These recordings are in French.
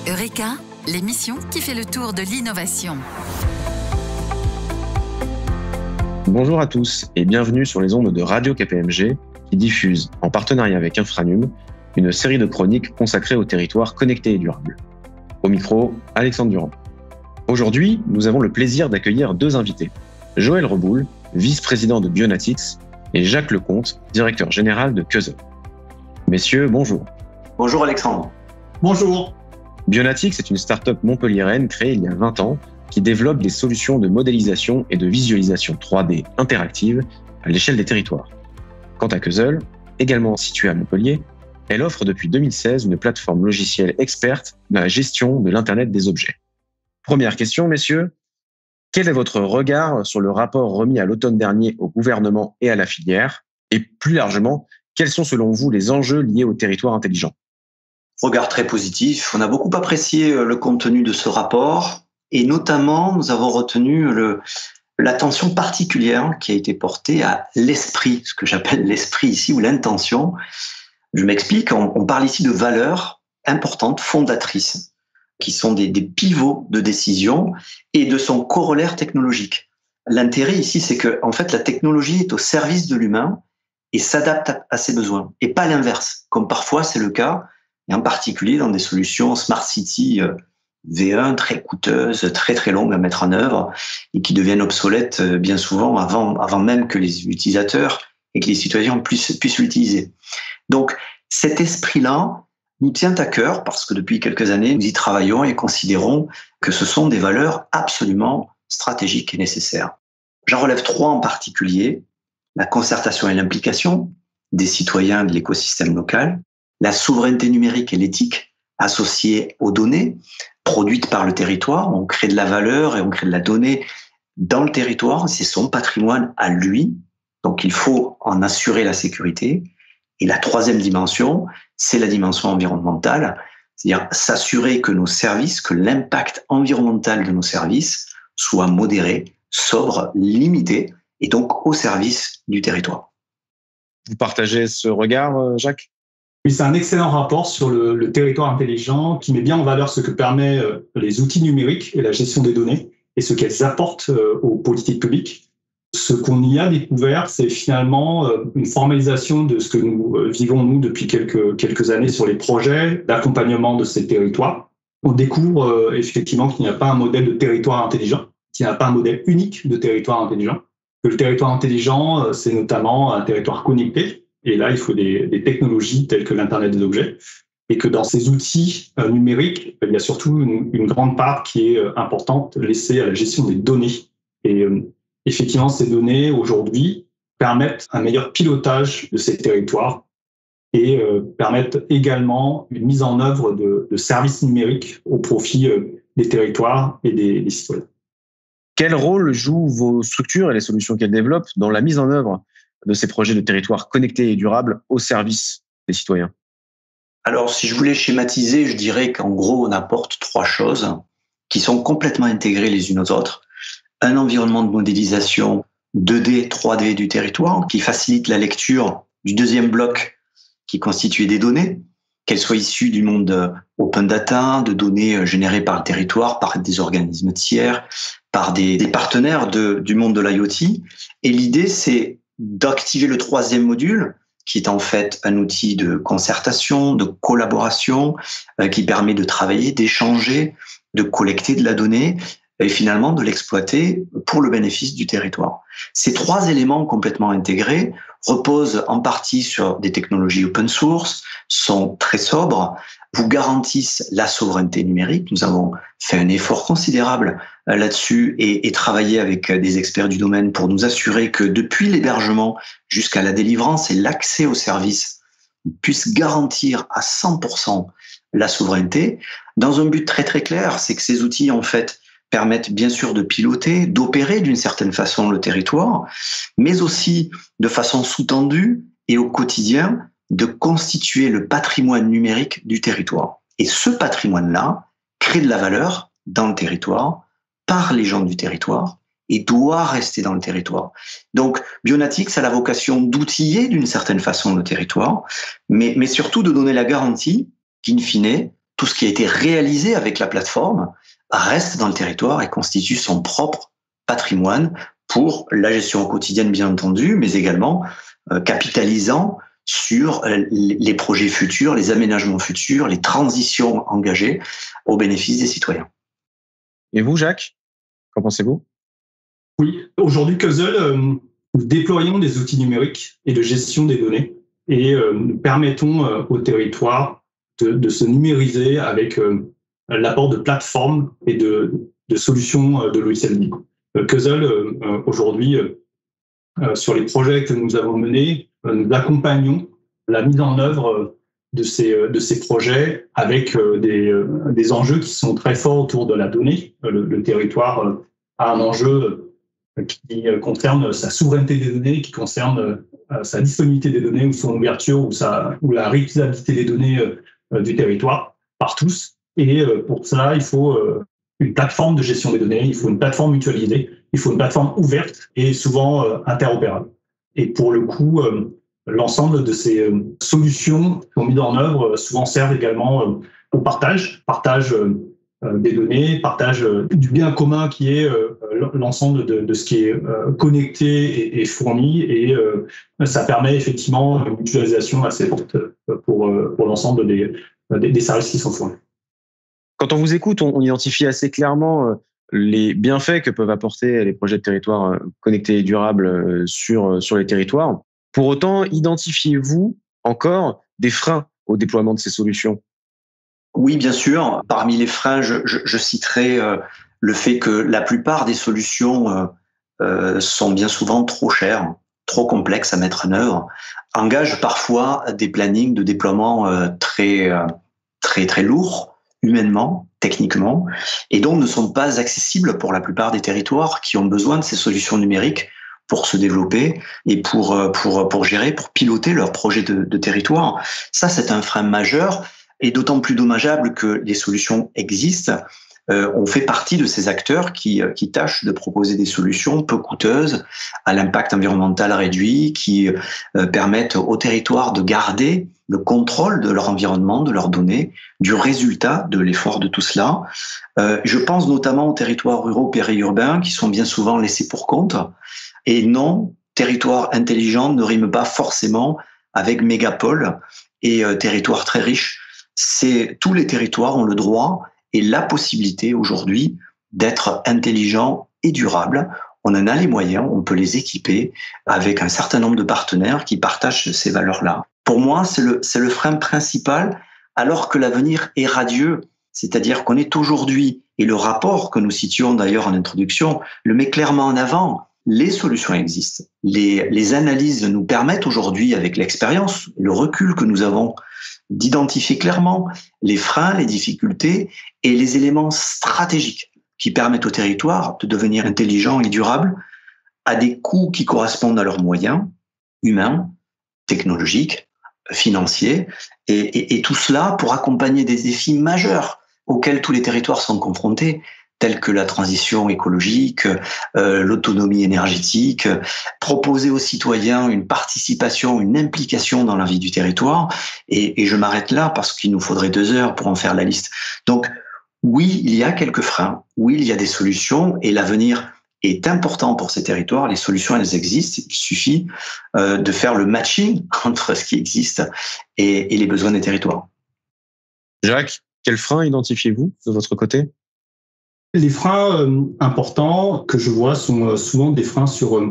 Eureka, l'émission qui fait le tour de l'innovation. Bonjour à tous et bienvenue sur les ondes de Radio KPMG qui diffuse, en partenariat avec Infranum, une série de chroniques consacrées aux territoires connectés et durables. Au micro, Alexandre Durand. Aujourd'hui, nous avons le plaisir d'accueillir deux invités. Joël Reboul, vice-président de Bionatics, et Jacques Lecomte, directeur général de Cuzzle. Messieurs, bonjour. Bonjour Alexandre. Bonjour. Bionatics est une start-up montpelliéraine créée il y a 20 ans qui développe des solutions de modélisation et de visualisation 3D interactive à l'échelle des territoires. Quant à Cuzzle, également située à Montpellier, elle offre depuis 2016 une plateforme logicielle experte dans la gestion de l'Internet des objets. Première question, messieurs. Quel est votre regard sur le rapport remis à l'automne dernier au gouvernement et à la filière? Et plus largement, quels sont selon vous les enjeux liés au territoire intelligent? Regard très positif. On a beaucoup apprécié le contenu de ce rapport et notamment nous avons retenu l'attention particulière qui a été portée à l'esprit, ce que j'appelle l'esprit ici ou l'intention. Je m'explique, on parle ici de valeurs importantes, fondatrices, qui sont des pivots de décision et de son corollaire technologique. L'intérêt ici, c'est que en fait, la technologie est au service de l'humain et s'adapte à ses besoins, et pas l'inverse, comme parfois c'est le cas, et en particulier dans des solutions Smart City V1 très coûteuses, très très longues à mettre en œuvre, et qui deviennent obsolètes bien souvent avant même que les utilisateurs et que les citoyens puissent l'utiliser. Donc cet esprit-là nous tient à cœur parce que depuis quelques années, nous y travaillons et considérons que ce sont des valeurs absolument stratégiques et nécessaires. J'en relève 3 en particulier: la concertation et l'implication des citoyens de l'écosystème local, la souveraineté numérique et l'éthique associée aux données produites par le territoire. On crée de la valeur et on crée de la donnée dans le territoire, c'est son patrimoine à lui, donc il faut en assurer la sécurité. Et la 3e dimension, c'est la dimension environnementale, c'est-à-dire s'assurer que nos services, que l'impact environnemental de nos services soit modéré, sobre, limité, et donc au service du territoire. Vous partagez ce regard, Jacques? Oui, c'est un excellent rapport sur le territoire intelligent qui met bien en valeur ce que permettent les outils numériques et la gestion des données et ce qu'elles apportent aux politiques publiques. Ce qu'on y a découvert, c'est finalement une formalisation de ce que nous vivons, nous, depuis quelques années sur les projets d'accompagnement de ces territoires. On découvre effectivement qu'il n'y a pas un modèle de territoire intelligent, qu'il n'y a pas un modèle unique de territoire intelligent, que le territoire intelligent, c'est notamment un territoire connecté. Et là, il faut des technologies telles que l'Internet des objets. Et que dans ces outils numériques, il y a surtout une grande part qui est importante laissée à la gestion des données. Et effectivement, ces données, aujourd'hui, permettent un meilleur pilotage de ces territoires et permettent également une mise en œuvre de services numériques au profit des territoires et des citoyens. Quel rôle jouent vos structures et les solutions qu'elles développent dans la mise en œuvre de ces projets de territoires connectés et durables au service des citoyens? Alors, si je voulais schématiser, je dirais qu'en gros, on apporte 3 choses qui sont complètement intégrées les unes aux autres. Un environnement de modélisation 2D, 3D du territoire qui facilite la lecture du 2e bloc qui constituait des données, qu'elles soient issues du monde open data, de données générées par le territoire, par des organismes tiers, par des partenaires du monde de l'IoT. Et l'idée, c'est d'activer le 3e module, qui est en fait un outil de concertation, de collaboration, qui permet de travailler, d'échanger, de collecter de la donnée et finalement de l'exploiter pour le bénéfice du territoire. Ces 3 éléments complètement intégrés reposent en partie sur des technologies open source, sont très sobres, vous garantissent la souveraineté numérique. Nous avons fait un effort considérable là-dessus et travaillé avec des experts du domaine pour nous assurer que depuis l'hébergement jusqu'à la délivrance et l'accès aux services, on puisse garantir à 100% la souveraineté dans un but très très clair, c'est que ces outils en fait permettent bien sûr de piloter, d'opérer d'une certaine façon le territoire, mais aussi de façon sous-tendue et au quotidien de constituer le patrimoine numérique du territoire. Et ce patrimoine-là crée de la valeur dans le territoire, par les gens du territoire, et doit rester dans le territoire. Donc, Bionatics a la vocation d'outiller d'une certaine façon le territoire, mais surtout de donner la garantie qu'in fine, tout ce qui a été réalisé avec la plateforme reste dans le territoire et constitue son propre patrimoine pour la gestion quotidienne, bien entendu, mais également capitalisant sur les projets futurs, les aménagements futurs, les transitions engagées au bénéfice des citoyens. Et vous, Jacques, qu'en pensez-vous? Oui, aujourd'hui, Cuzzle, nous déployons des outils numériques et de gestion des données et nous permettons au territoire de se numériser avec l'apport de plateformes et de solutions de logiciels libres. Cuzzle, aujourd'hui, sur les projets que nous avons menés, nous accompagnons la mise en œuvre de ces projets avec des enjeux qui sont très forts autour de la donnée. Le territoire a un enjeu qui concerne sa souveraineté des données, qui concerne sa disponibilité des données ou son ouverture ou la réutilisabilité des données du territoire par tous. Et pour ça, il faut une plateforme de gestion des données, il faut une plateforme mutualisée, il faut une plateforme ouverte et souvent interopérable. Et pour le coup, l'ensemble de ces solutions qui sont mises en œuvre souvent servent également au partage des données, partage du bien commun qui est l'ensemble de ce qui est connecté et fourni. Et ça permet effectivement une mutualisation assez forte pour l'ensemble des services qui sont fournis. Quand on vous écoute, on identifie assez clairement les bienfaits que peuvent apporter les projets de territoire connectés et durables sur les territoires. Pour autant, identifiez-vous encore des freins au déploiement de ces solutions? Oui, bien sûr. Parmi les freins, je citerai le fait que la plupart des solutions sont bien souvent trop chères, trop complexes à mettre en œuvre, engagent parfois des plannings de déploiement très lourds, humainement, techniquement, et donc ne sont pas accessibles pour la plupart des territoires qui ont besoin de ces solutions numériques pour se développer et pour gérer, pour piloter leurs projets de territoire. Ça, c'est un frein majeur et d'autant plus dommageable que les solutions existent. On fait partie de ces acteurs qui tâchent de proposer des solutions peu coûteuses, à l'impact environnemental réduit, qui permettent aux territoires de garder le contrôle de leur environnement, de leurs données, du résultat de l'effort de tout cela. Je pense notamment aux territoires ruraux périurbains qui sont bien souvent laissés pour compte. Et non, territoire intelligent ne rime pas forcément avec mégapole et territoire très riche. Tous les territoires ont le droit et la possibilité aujourd'hui d'être intelligents et durables. On en a les moyens, on peut les équiper avec un certain nombre de partenaires qui partagent ces valeurs-là. Pour moi, c'est le frein principal, alors que l'avenir est radieux. C'est-à-dire qu'on est aujourd'hui, et le rapport que nous citions d'ailleurs en introduction, le met clairement en avant. Les solutions existent. Les analyses nous permettent aujourd'hui, avec l'expérience, le recul que nous avons, d'identifier clairement les freins, les difficultés et les éléments stratégiques qui permettent au territoire de devenir intelligent et durable à des coûts qui correspondent à leurs moyens humains, technologiques, financiers, et tout cela pour accompagner des défis majeurs auxquels tous les territoires sont confrontés, tels que la transition écologique, l'autonomie énergétique, proposer aux citoyens une participation, une implication dans la vie du territoire. Et je m'arrête là parce qu'il nous faudrait 2 heures pour en faire la liste. Donc oui, il y a quelques freins, oui, il y a des solutions et l'avenir est important pour ces territoires. Les solutions, elles existent. Il suffit de faire le matching entre ce qui existe et les besoins des territoires. Jacques, quels freins identifiez-vous de votre côté? Les freins importants que je vois sont souvent des freins sur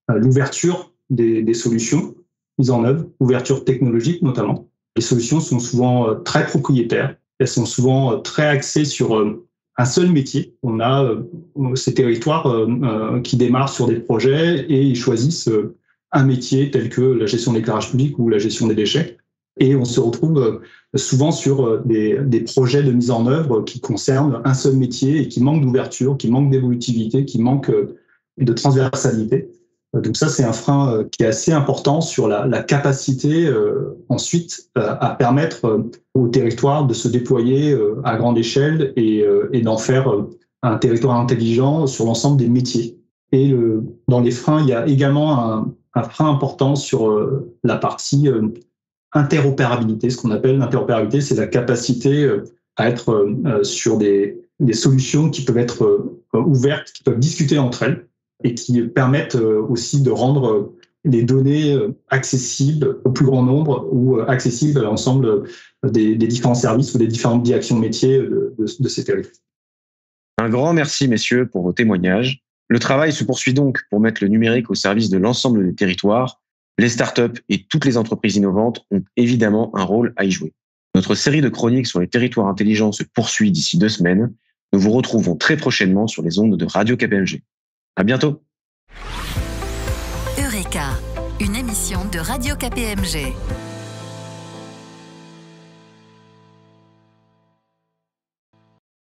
l'ouverture des solutions mises en œuvre, ouverture technologique notamment. Les solutions sont souvent très propriétaires, elles sont souvent très axées sur un seul métier. On a ces territoires qui démarrent sur des projets et ils choisissent un métier tel que la gestion de l'éclairage public ou la gestion des déchets. Et on se retrouve souvent sur des projets de mise en œuvre qui concernent un seul métier et qui manquent d'ouverture, qui manquent d'évolutivité, qui manquent de transversalité. Donc ça, c'est un frein qui est assez important sur la capacité ensuite à permettre au territoire de se déployer à grande échelle et d'en faire un territoire intelligent sur l'ensemble des métiers. Et dans les freins, il y a également un frein important sur la partie interopérabilité. Ce qu'on appelle l'interopérabilité, c'est la capacité à être sur des solutions qui peuvent être ouvertes, qui peuvent discuter entre elles et qui permettent aussi de rendre les données accessibles au plus grand nombre ou accessibles à l'ensemble des différents services ou des différentes directions métiers de ces territoires. Un grand merci, messieurs, pour vos témoignages. Le travail se poursuit donc pour mettre le numérique au service de l'ensemble des territoires. Les startups et toutes les entreprises innovantes ont évidemment un rôle à y jouer. Notre série de chroniques sur les territoires intelligents se poursuit d'ici 2 semaines. Nous vous retrouvons très prochainement sur les ondes de Radio KPMG. À bientôt. Eureka, une émission de Radio KPMG.